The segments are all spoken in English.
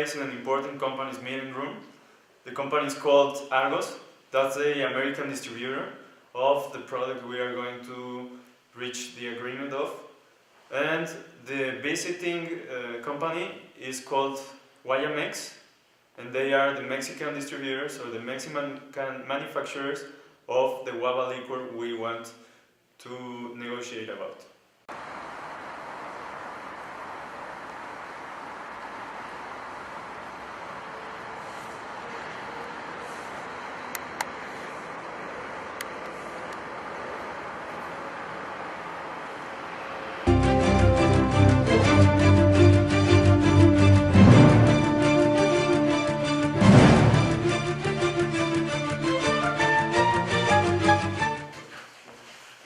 place in an important company's meeting room. The company is called Argos. That's the American distributor of the product we are going to reach the agreement of. And the visiting company is called Guayamex, and they are the Mexican distributors or the Mexican manufacturers of the guava liquor we want to negotiate about.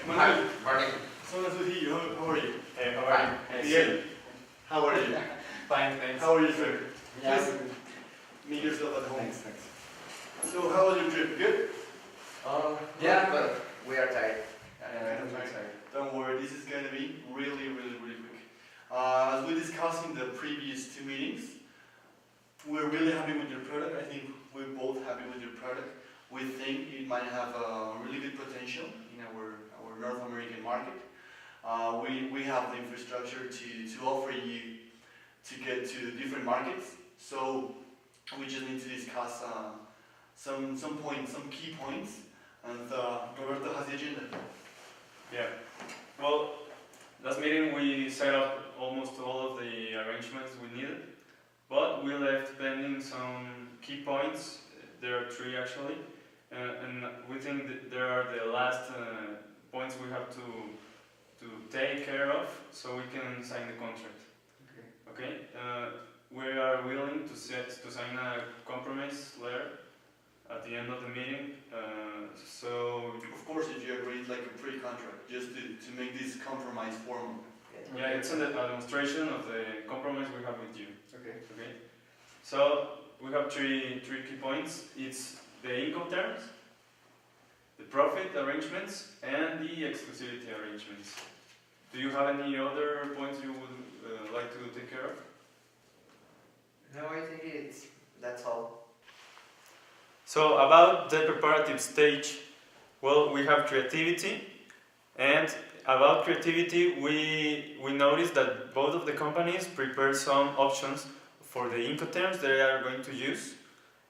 Emmanuel, Morning. so nice to see you. How are you? Hey, how are you? Miguel, how are you? Fine, thanks. How are you, sir? Yeah. Please make yourself at home. Thanks. So, how was your trip? Good? Yeah, but we are tired. Kind of tired. Don't worry, this is going to be really quick. As we discussed in the previous two meetings, we're really happy with your product. I think we're both happy with your product. We think it might have a really good potential in our North American market. We have the infrastructure to offer you to get to different markets. So we just need to discuss some key points. And Roberto has the agenda. Yeah. Well, last meeting we set up almost all of the arrangements we needed, but we left pending some key points. There are three actually, and we think that there are the last points we have to take care of so we can sign the contract. Okay. We are willing to sign a compromise letter at the end of the meeting. So Of course, if you agree, it's like a pre-contract, just to make this compromise formal. yeah, it's a demonstration of the compromise we have with you. Okay. Okay. So we have three key points. It's the income terms, the profit arrangements, and the exclusivity arrangements. Do you have any other points you would like to take care of? No, I think that's all. So about the preparative stage, well, we have creativity, and about creativity, we noticed that both of the companies prepared some options for the Incoterms they are going to use.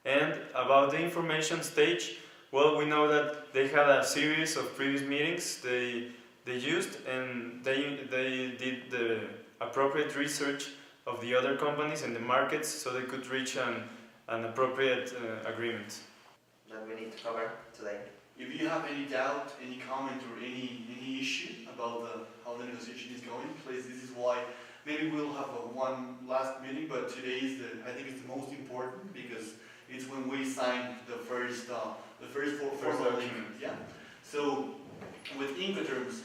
And about the information stage, well, we know that they had a series of previous meetings they used, and they did the appropriate research of the other companies and the markets so they could reach an appropriate agreement. That we need to cover today. If you have any doubt, any comment, or any issue about how the negotiation is going, please. This is why maybe we'll have one last meeting, but today is I think it's the most important because it's when we sign the first formal agreement. Yeah. So with Incoterms,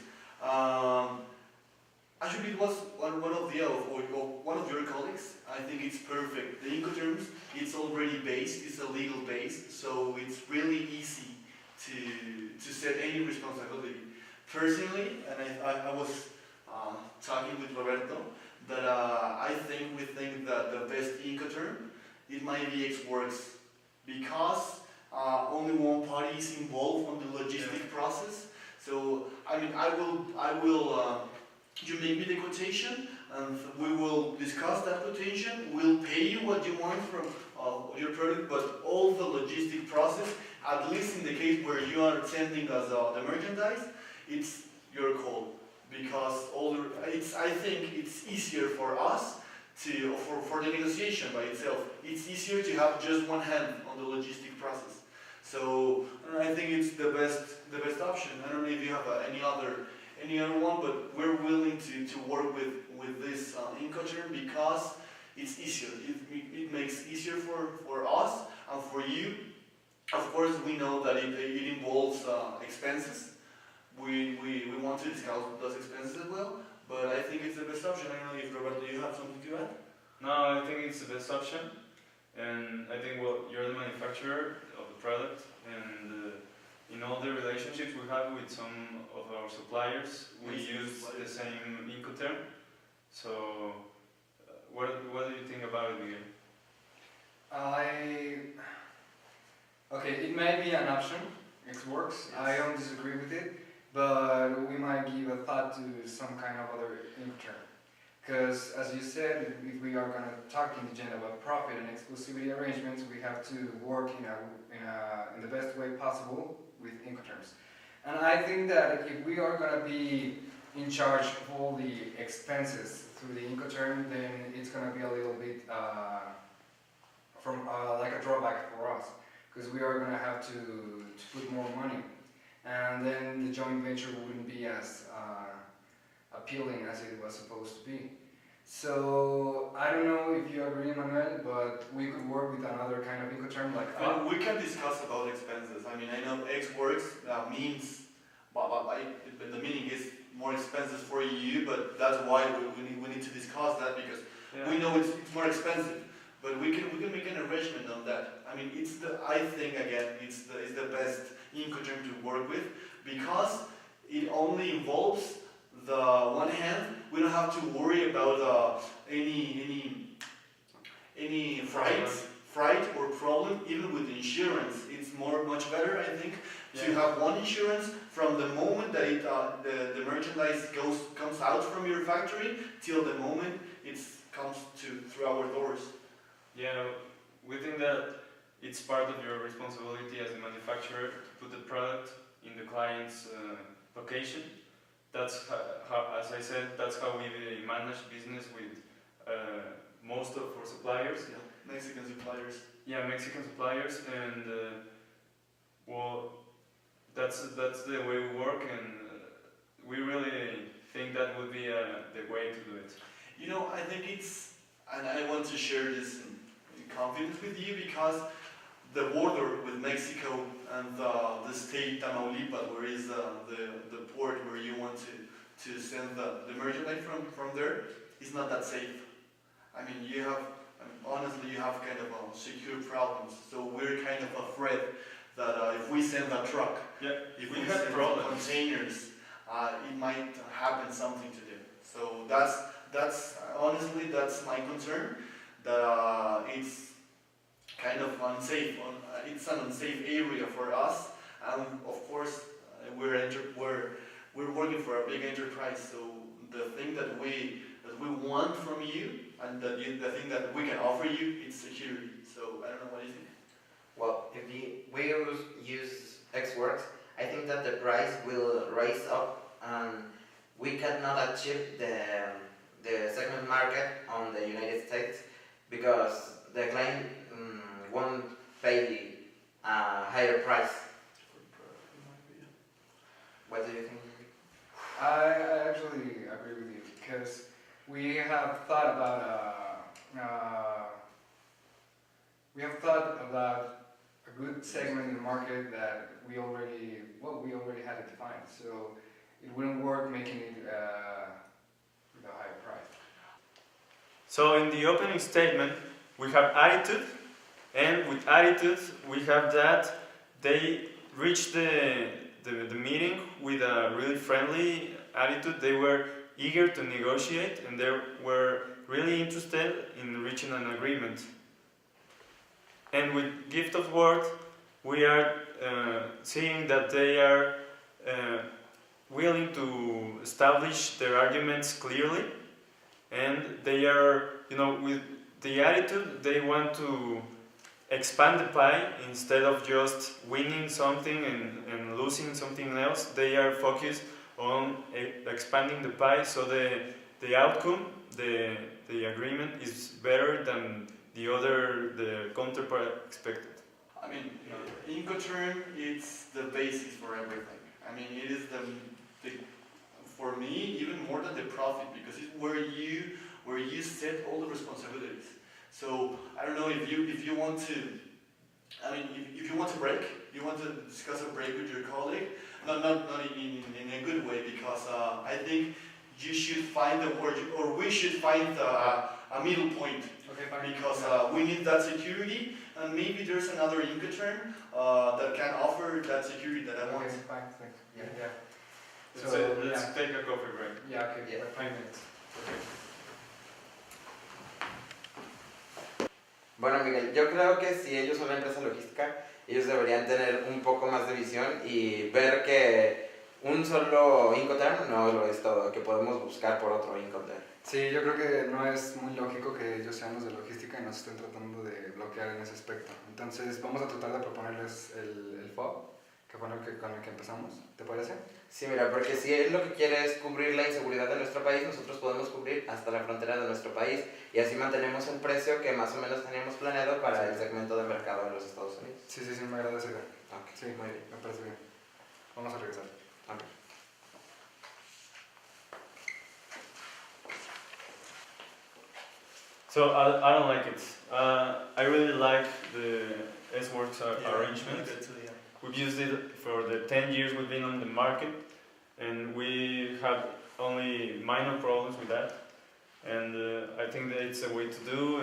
actually it was one of your colleagues. I think it's perfect. The Incoterms, it's already based. It's a legal base, so it's really easy to set any responsibility. Personally, and I was talking with Roberto, that we think that the best Incoterm, it might be X-Works, because only one party is involved on the logistic process. So I mean, I will. You make me the quotation, and we will discuss that quotation. We'll pay you what you want from your product, but all the logistic process, at least in the case where you are sending us the merchandise, it's your call. Because I think it's easier for us for the negotiation by itself. It's easier to have just one hand on the logistic process. So I think it's the best option. I don't know if you have any other one, but we're willing to work with this Incoterm because it's easier. It makes easier for us and for you. Of course, we know that it involves expenses. We want to discuss those expenses as well, but I think it's the best option. I don't know if Roberto, you have something to add? No, I think it's the best option, and I think you're the manufacturer of the product, and in all the relationships we have with some of our suppliers, we use the same Incoterm. So, what do you think about it, Miguel? Okay, it may be an option. It works. Yes. I don't disagree with it, but we might give a thought to some kind of other Incoterm. Because, as you said, if we are going to talk in the agenda about profit and exclusivity arrangements, we have to work in the best way possible with Incoterms. And I think that if we are going to be in charge of all the expenses through the Incoterm, then it's going to be a little bit like a drawback for us, because we are going to have to put more money, and then the joint venture wouldn't be as appealing as it was supposed to be. So I don't know if you agree, Emmanuel, but we could work with another kind of Incoterm like We can discuss about expenses. I mean, I know X works means, but the meaning is more expenses for you, but that's why we need to discuss that, because we know it's more expensive. But we can make an arrangement on that. I mean, I think again it's the best Incoterm to work with, because it only involves the one hand. We don't have to worry about any fright or problem. Even with insurance, it's much better, I think, to have one insurance from the moment that the merchandise comes out from your factory till the moment it comes through our doors. Yeah, we think that it's part of your responsibility as a manufacturer to put the product in the client's location. That's how, as I said, that's how we manage business with most of our suppliers. Yeah, Mexican suppliers. Yeah, Mexican suppliers, and well, that's the way we work, and we really think that would be the way to do it. You know, I think and I want to share this in confidence with you, because the border with Mexico and the state Tamaulipas, where is the port where you want to send the merchandise from there, is not that safe. I mean, honestly, you have kind of secure problems. So we're kind of afraid that if we send a truck, if we send containers, it might happen something to them. So that's honestly, that's my concern. That it's kind of unsafe. It's an unsafe area for us, and of course, we're working for a big enterprise. So the thing that we want from you, and the thing that we can offer you, is security. So I don't know, what do you think? Well, if we use X works, I think that the price will rise up, and we cannot achieve the segment market on the United States, because the client won't pay a higher price. What do you think? I actually agree with you, because we have thought about a good segment in the market that we already had it defined. So it wouldn't work making it with a higher price. So in the opening statement, we have attitude, and with attitude we have that they reached the meeting with a really friendly attitude. They were eager to negotiate, and they were really interested in reaching an agreement. And with gift of word, we are seeing that they are willing to establish their arguments clearly, and they are, with the attitude, they want to expand the pie instead of just winning something and losing something else. They are focused on expanding the pie, so the outcome, the agreement is better than the counterpart expected. I mean, Incoterm, it's the basis for everything. I mean, it is for me, even more than the profit, because it's where you set all the responsibilities. So I don't know if you want to, if you want to break, you want to discuss a break with your colleague, not in a good way, because I think you should find we should find a middle point. Okay, fine. Because we need that security, and maybe there's another Incoterm that can offer that security that I want. Okay, fine, thanks. Yeah. Let's take a coffee break. Yeah, okay, Yeah. 5 minutes. Okay. Bueno, Miguel, yo creo que si ellos son la empresa logística, ellos deberían tener un poco más de visión y ver que un solo Incoterm no lo es todo, que podemos buscar por otro Incoterm. Sí, yo creo que no es muy lógico que ellos sean los de logística y nos estén tratando de bloquear en ese aspecto. Entonces vamos a tratar de proponerles el FOB, que fue con el que empezamos, ¿te parece? Sí, mira, porque si él lo que quiere es cubrir la inseguridad de nuestro país, nosotros podemos cubrir hasta la frontera de nuestro país y así mantenemos el precio que más o menos teníamos planeado para el segmento de mercado de los Estados Unidos. Sí, me agrada esa idea. Ok, Sí, muy bien. me parece bien. Vamos a regresar. Ok. So I don't like it. I really like the S-Works arrangement. We've used it for the 10 years we've been on the market, and we had only minor problems with that. And I think that it's a way to do.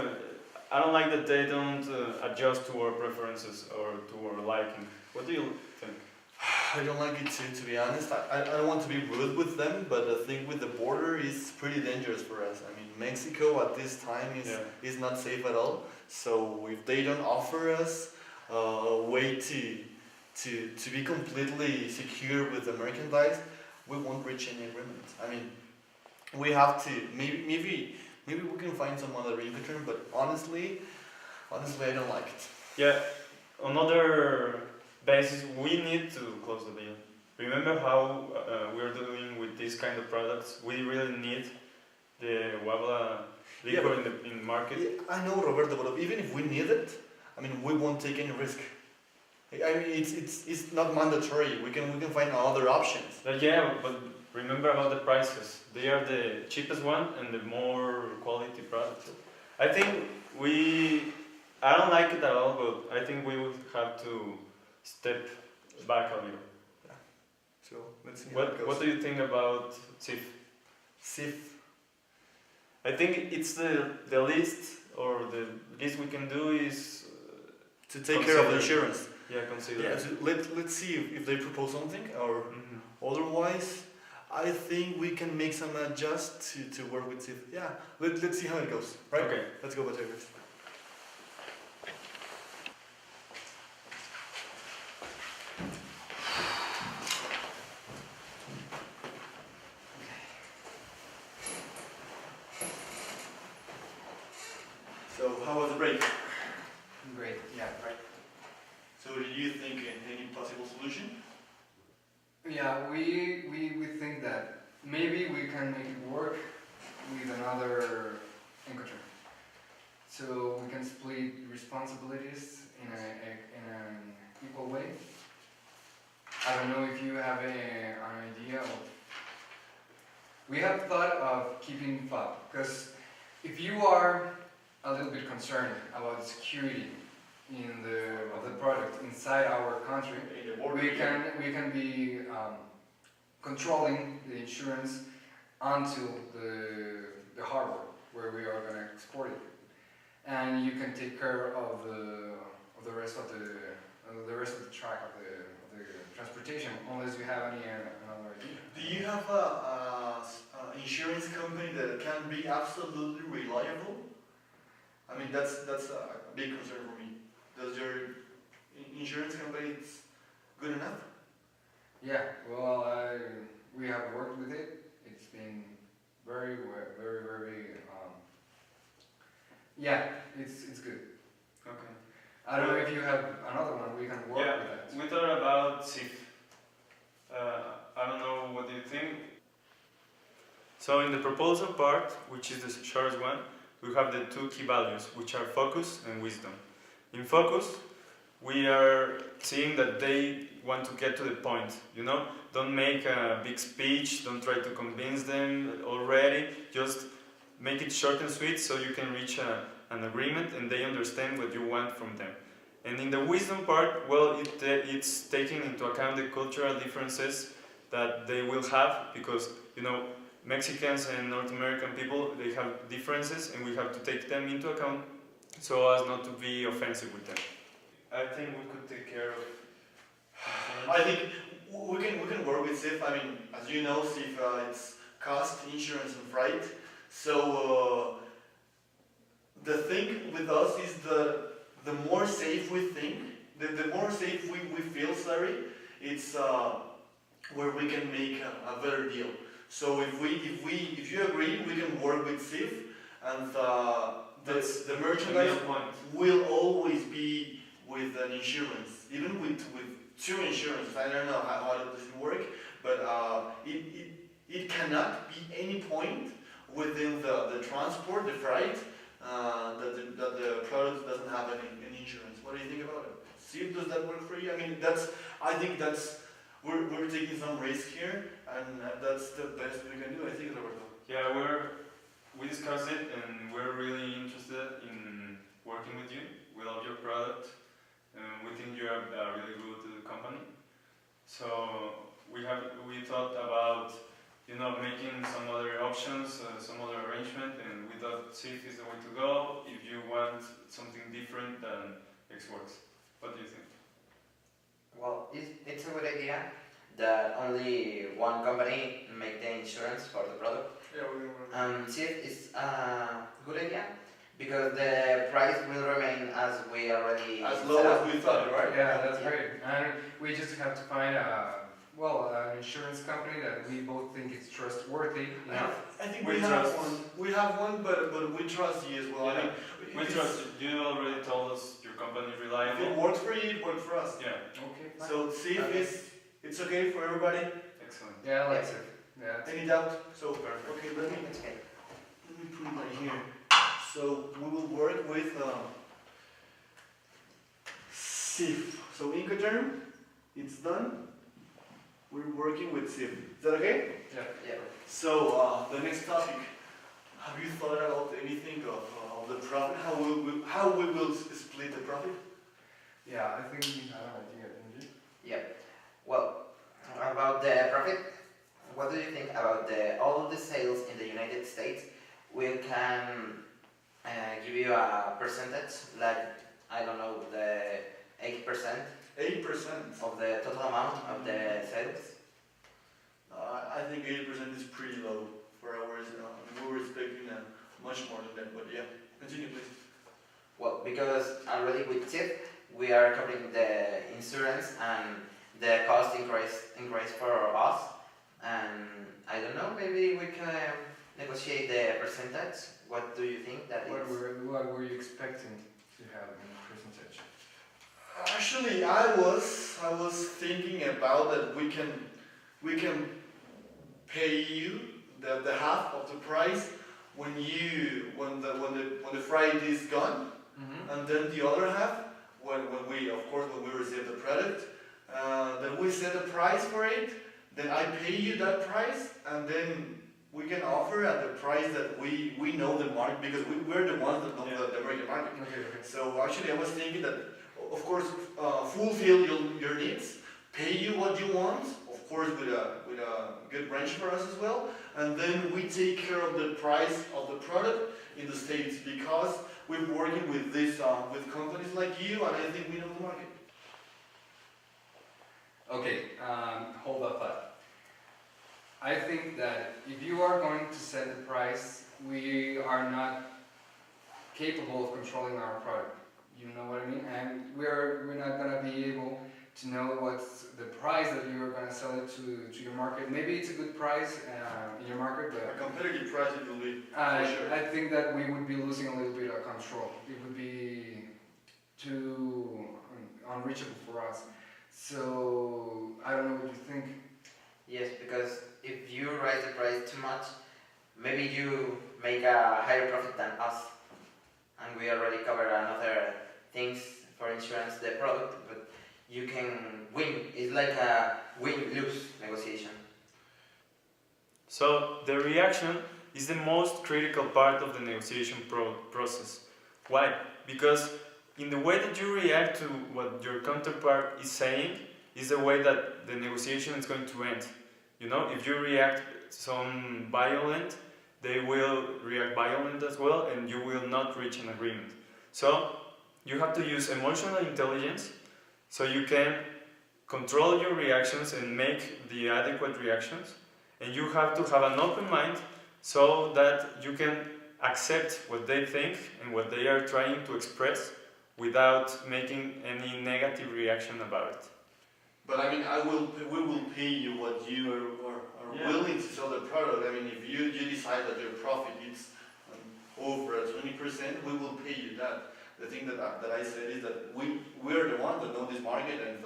I don't like that they don't adjust to our preferences or to our liking. What do you think? I don't like it too, to be honest. I don't want to be rude with them, but the thing with the border is pretty dangerous for us. I mean, Mexico at this time is not safe at all. So if they don't offer us a way to be completely secure with the merchandise, we won't reach any agreement. I mean, we have to maybe we can find some other Incoterm, but honestly, I don't like it. Yeah, on other basis, we need to close the deal. Remember how we're doing with these kind of products? We really need the Wabla liquor in the market. Yeah, I know, Roberto, but even if we need it, I mean, we won't take any risk. I mean, it's not mandatory. We can find other options. Yeah, but remember about the prices. They are the cheapest one and the more quality product. I think I don't like it at all, but I think we would have to step back a little. Yeah. So let's see how it goes. What do you think about SIF? SIF. I think it's the least, or the least we can do is to take care of the insurance. Yeah, consider. Yeah, so let's see if they propose something, or otherwise, I think we can make some adjust to work with SIF. Yeah, let's see how it goes. Right? Okay. Let's go, Bategas. So how was the break? Great, yeah, right. So do you think any possible solution? Yeah, we think that maybe we can make it work with another Incoterm. So we can split responsibilities in an equal way. I don't know if you have an idea of... We have thought of keeping FOB, because if you are a little bit concerned about the security of the product inside our country, we can be controlling the insurance onto the harbor where we are going to export it, and you can take care of the rest of the track of the transportation, unless you have any another idea. Do you have a insurance company that can be absolutely reliable? I mean, that's a big concern for me. Does your insurance company good enough? Yeah, well, we have worked with it. It's been very, yeah, it's good. Okay. I don't know if you have another one we can work with that. We thought about SIF. I don't know, what do you think? So in the proposal part, which is the shortest one, we have the two key values, which are focus and wisdom. In focus, we are seeing that they want to get to the point, Don't make a big speech, don't try to convince them already, just make it short and sweet so you can reach an agreement and they understand what you want from them. And in the wisdom part, well, it's taking into account the cultural differences that they will have, because, Mexicans and North American people, they have differences and we have to take them into account so as not to be offensive with them. I think we could take care of... I think we can work with SIF. I mean, as you know, SIF, it's cost, insurance, and freight. So the thing with us is the more safe we think, the more safe we feel, sorry, it's where we can make a better deal. So if you agree, we can work with SIF, and the merchandise will always be with an insurance, even with two insurances. I don't know how does it work, but it cannot be any point within the transport, the freight, that the product doesn't have any insurance. What do you think about it? SIF, does that work for you? I mean, I think we're taking some risk here, and that's the best we can do, I think, Roberto. Yeah, we discussed it, and we're really interested in working with you. We love your product, and we think you're a really good company. So we thought about making some other options, some other arrangement, and we thought SIF is the way to go if you want something different than Xworks. What do you think? Well, it's a good idea that only one company make the insurance for the product. Yeah, SIF is a good idea because the price will remain as we already as low as we thought, right? Yeah, that's great. And we just have to find an insurance company that we both think is trustworthy. I think we have one. We have one, but we trust you as well. Yeah. I mean, We trust you. You already told us your company is if reliable. it works for you, it works for us. Yeah, Okay, fine. So see if it's okay for everybody. excellent. Yeah, I like it. Yeah. Any doubt? So Perfect. okay, let me It's okay. put that here. So we will work with SIF. So Incoterm, it's done. We're working with SIF. Is that okay? Yeah. So the next topic. Have you thought about anything of the profit? How we will split the profit? Yeah, I think you have an idea, didn't you? Yeah. Well, about the profit, what do you think about all the sales in the United States? We can give you a percentage, like, I don't know, the 8% 8%. of the total amount of the sales. I think 8% is pretty low for ours. We were expecting much more than that, but yeah. Continue, please. Well, because already with TIP, we are covering the insurance and the cost increase for us. And I don't know, maybe we can negotiate the percentage. What do you think that What is? were you expecting to have in percentage? Actually, I was thinking about that we can pay you the half of the price when the Friday is gone, and then the other half when we receive the product, then we set a price for it. Then I pay you that price, and then we can offer at the price that we know the market, because we're the ones that know the American market. Okay. So actually I was thinking that, of course, fulfill your needs, pay you what you want, of course with a good range for us as well, and then we take care of the price of the product in the States, because we're working with with companies like you, and I think we know the market. Okay, hold up that. I think that if you are going to set the price, we are not capable of controlling our product. You know what I mean? And we're not gonna be able to know what's the price that you are gonna sell it to your market. Maybe it's a good price in your market, but A competitive price it will be, for sure. I think that we would be losing a little bit of control. It would be too unreachable for us. So I don't know what you think. Yes, because if you raise the price too much, maybe you make a higher profit than us. And we already covered another things for insurance, the product, but you can win. It's like a win-lose negotiation. So the reaction is the most critical part of the negotiation process. Why? Because in the way that you react to what your counterpart is saying is the way that the negotiation is going to end. You know, if you react some violent, they will react violent as well, and you will not reach an agreement. So you have to use emotional intelligence so you can control your reactions and make the adequate reactions. And you have to have an open mind so that you can accept what they think and what they are trying to express without making any negative reaction about it. But I mean, we will pay you what you are willing to sell the product. I mean, if you decide that your profit is over 20%, we will pay you that. The thing that I said is that we are the ones that know this market and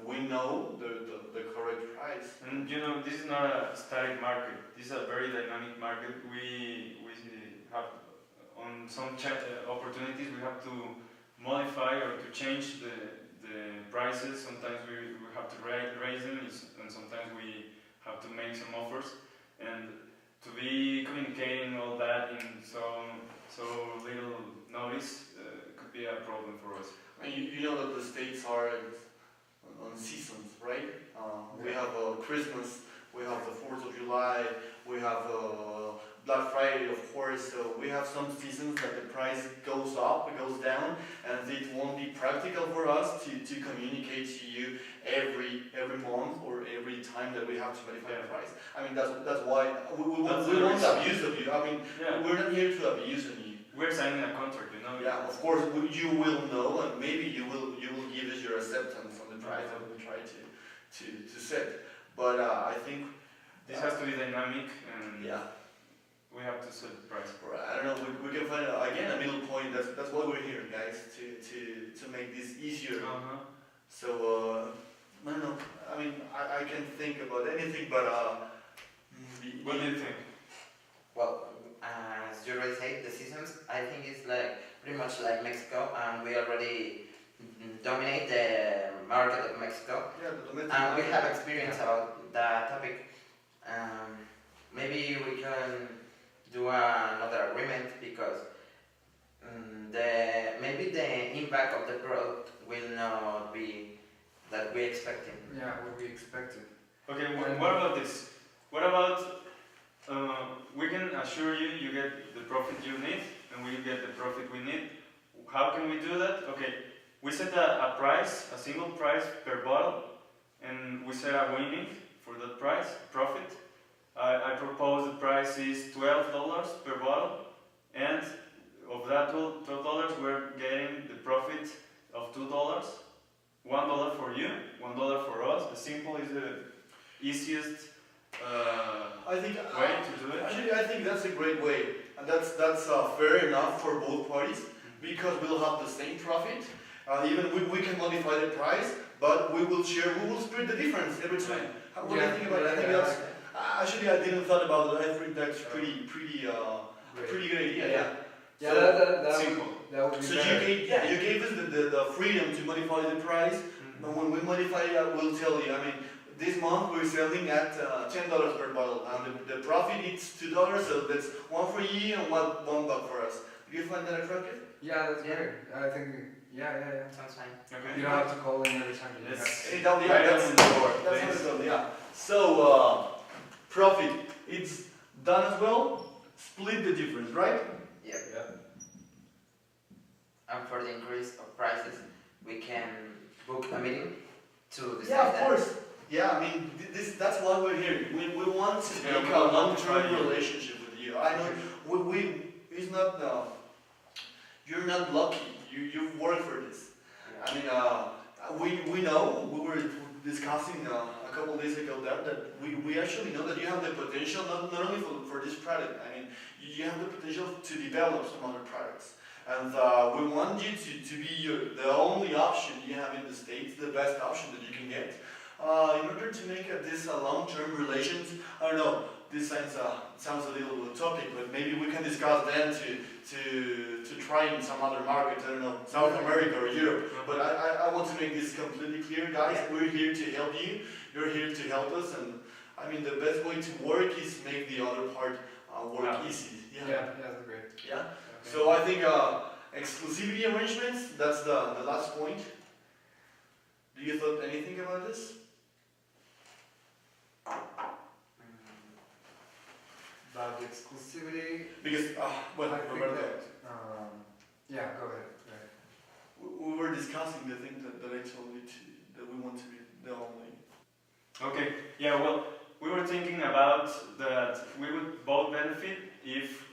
we know the correct price. And you know, this is not a static market. This is a very dynamic market. We have on some opportunities we have to modify or to change the prices. Sometimes we have to raise them, and sometimes we have to make some offers. And to be communicating all that in so little notice could be a problem for us. And you know that the States are on seasons, right? We have Christmas, we have the 4th of July, we have Black Friday, of course. So we have some seasons that the price goes up, it goes down, and it won't be practical for us to communicate to you every month or every time that we have to modify the price. I mean, that's why we won't abuse of you. I mean, we're not here to abuse on you. We're signing a contract, you know. Yeah, of course, you will know, and maybe you will give us your acceptance on the price that we try to set. But I think this has to be dynamic, and we have to set the price. I don't know. We can find again a middle point. That's why we're here, guys, to make this easier. So I don't know. I mean, I can't think about anything, but what do you think? Well, as you already said, the seasons, I think it's like pretty much like Mexico, and we already dominate the market of Mexico. Yeah, the domestic and we market. have experience about that topic. Maybe we can do another agreement because maybe the impact of the product will not be that we expected. Yeah, what we expected. Okay, what about this? What about we can assure you get the profit you need and we get the profit we need. How can we do that? Okay, we set a price, a single price per bottle, and we set a winning for that price, profit. I propose the price is $12 per bottle, and of that $12 we're getting the profit of $2. $1 for you, $1 for us. The simple is the easiest I think way to do it. Actually, I think that's a great way, and that's fair enough for both parties because we'll have the same profit. Even we can modify the price, but we will split the difference every time. What do you think about it? I think that's actually I didn't thought about it. I think that's pretty good idea. Yeah, So, that simple. That would be So better. you gave us the freedom to modify the price, and when we modify it, we'll tell you. I mean, this month we're selling at $10 per bottle, and the profit is $2, so that's one for you and $1 for us. Do you find that attractive? Yeah, that's great. I think, yeah. Sounds fine. Okay. You don't have to call in every time. Let's That's write it on the board, that's please. what it's yeah. So profit, it's done as well. Split the difference, right? Yep. And for the increase of prices, we can book a meeting to decide Yeah, of that. course. Yeah, I mean, that's why we're here. We want to Yeah, make we a want to long-term try you. relationship with you. I know it's not you're not lucky. You work for this. I mean, we know we were discussing a couple days ago that we actually know that you have the potential not only for this product. I mean, you have the potential to develop some other products. And we want you to be the only option you have in the States, the best option that you can get. In order to make this long-term relations, I don't know, this sounds a little utopic, but maybe we can discuss then to try in some other markets, I don't know, South America or Europe. But I want to make this completely clear, guys, we're here to help you, you're here to help us, and I mean the best way to work is make the other part work easy. Yeah, that's great. Yeah. Okay. So I think exclusivity arrangements, that's the last point. Do you thought anything about this? About the exclusivity, Because, well, I think Roberto, that, yeah, go ahead. we were discussing the thing that I told you that we want to be the only. Okay, yeah, well, we were thinking about that we would both benefit if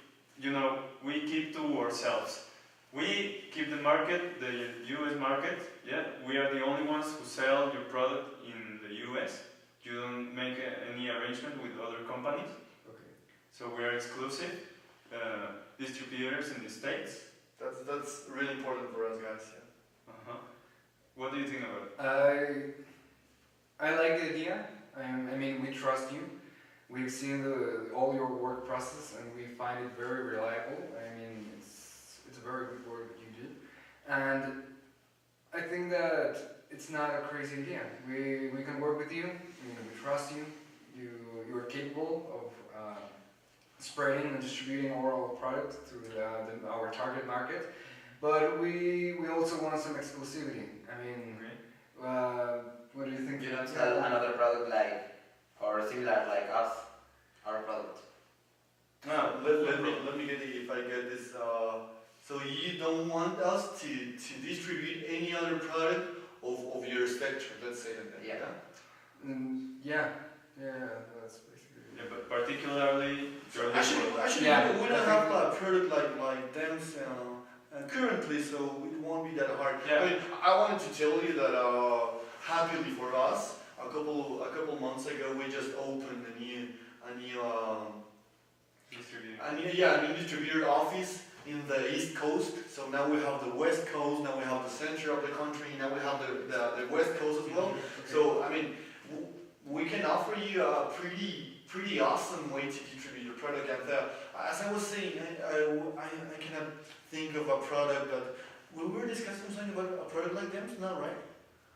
we keep to ourselves. We keep the market, the US market, yeah. We are the only ones who sell your product in the US. You don't make any arrangement with other companies. Okay. So we are exclusive distributors in the States. That's really important for us guys. Yeah. Uh-huh. What do you think about it? I like the idea. I mean, we trust you. We've seen all your work process, and we find it very reliable. I mean, it's a very good work that you do, and I think that it's not a crazy idea. We can work with you. We trust you. You are capable of spreading and distributing our product to our target market, but we also want some exclusivity. I mean, what do you think? You don't sell another product like or similar like us, our product. No, let me get it if I get this. So you don't want us to distribute any other product of your spectrum, let's say that. Yeah. Yeah, that's basically it. Yeah, but particularly Actually, Yeah. we don't have a product like them currently, so it won't be that hard. Yeah. I mean, I wanted to tell you that happily for us, a couple months ago, we just opened a new distributor office in the East Coast. So now we have the West Coast, now we have the center of the country, now we have the West Coast as well. Okay. So I mean, we can offer you a pretty awesome way to distribute your product. And as I was saying, I cannot think of a product that we were discussing something about a product like them, no, right?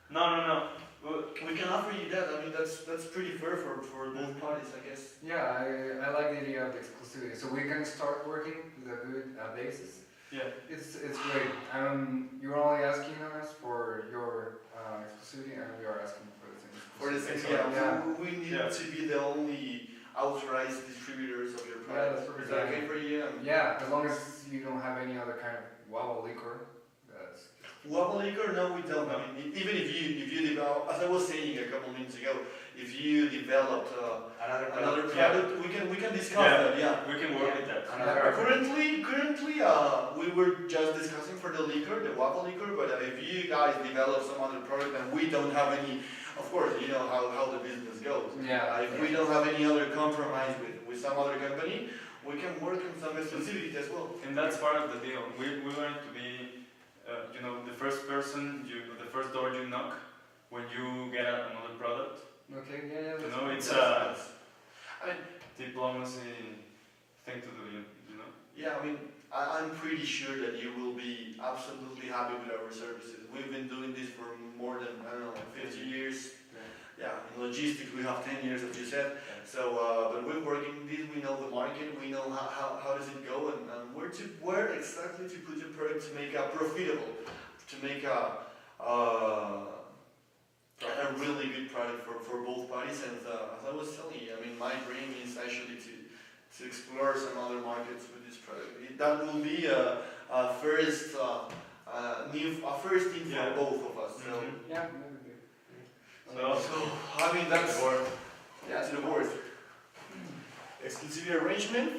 No. We can offer you that. I mean, that's pretty fair for both parties, I guess. Yeah, I like the idea of the exclusivity. So we can start working with a good basis. Yeah. It's great. You're only asking us for your exclusivity, and we are asking for the same. For the same, Excellent. yeah. We need to be the only authorized distributors of your product. that's perfect. Is that okay for you? Yeah, as long as you don't have any other kind of wow liquor. That's Waffle liquor? No, we don't. I mean, even if you develop, as I was saying a couple minutes ago, if you developed another product, we can discuss that. Yeah. We can work with that. Currently, we were just discussing for the liquor, the waffle liquor. But if you guys develop some other product and we don't have any, of course, you know how the business goes. yeah. If we don't have any other compromise with some other company, we can work on some exclusivity as well. And that's part of the deal. We want it to be, the first door you knock when you get another product. Okay. Yeah. It's I mean, diplomacy thing to do. yeah, I mean, I'm pretty sure that you will be absolutely happy with our services. We've been doing this for more than, 50 years. Yeah, in logistics we have 10 years, as you said. So, but we're working this, we know the market, we know how does it go, and where exactly to put your product to make it profitable, to make a really good product for both parties. And as I was telling you, I mean, my dream is actually to explore some other markets with this product. That will be a first thing for both of us. So, Yeah. So I mean, that's the board. to the board. Exclusivity arrangement.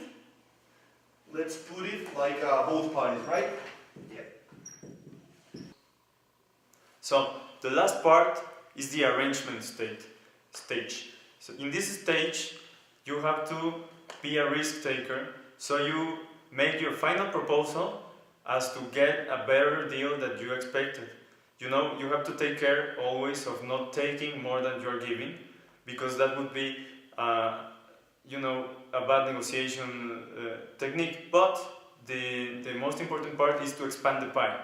Let's put it like both parties, right? So the last part is the arrangement stage. So in this stage, you have to be a risk taker. So you make your final proposal as to get a better deal than you expected. You have to take care always of not taking more than you're giving, because that would be, a bad negotiation technique. But the most important part is to expand the pie.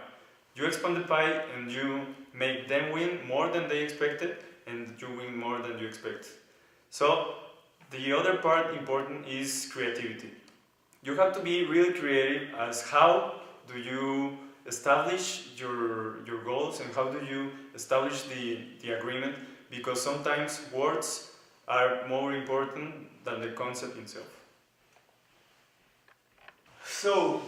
You expand the pie and you make them win more than they expected, and you win more than you expect. So the other part important is creativity. You have to be really creative as how do you establish your goals and how do you establish the agreement, because sometimes words are more important than the concept itself. So,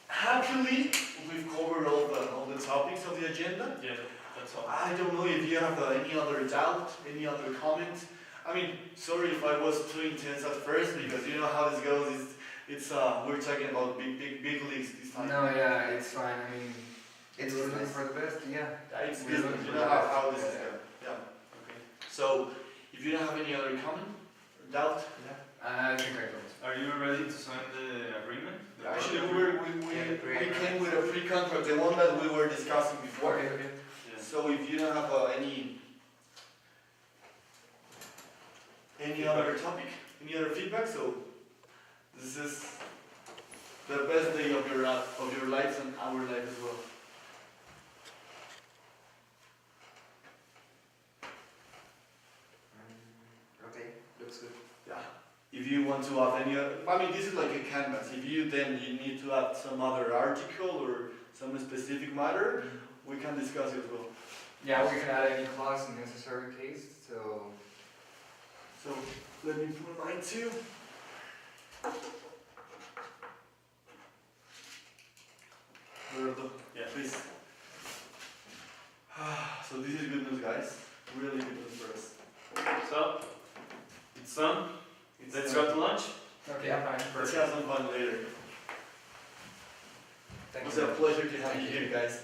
happily, we've covered all the topics of the agenda. Yeah, that's all. I don't know if you have any other doubt, any other comment. I mean, sorry if I was too intense at first, because you know how this goes. It's we're talking about big leagues this time. No, yeah, it's fine. I mean, It's we're looking business. for the best. Yeah. It's We're business. looking You for know the best. how this is Yeah. going. Yeah. Okay. So, if you don't have any other comment or doubt, I think I don't. Are you ready to sign the agreement? The actually work we came with a pre-contract, the one that we were discussing before. Okay. Yeah. So if you don't have any other topic, any other feedback, so this is the best day of your lives and our life as well. Okay, looks good. Yeah. If you want to add any other, I mean, this is like a canvas. If you need to add some other article or some specific matter, we can discuss it as well. Yeah, we can add any clause in necessary case. So let me put mine too. Roberto, Yeah. please. So this is good news, guys. Really good news for us. So, it's done. It's Let's done. go to lunch. Okay, Yeah. fine. Let's Perfect. have some fun later. It Thank was you. a pleasure to have you here, guys.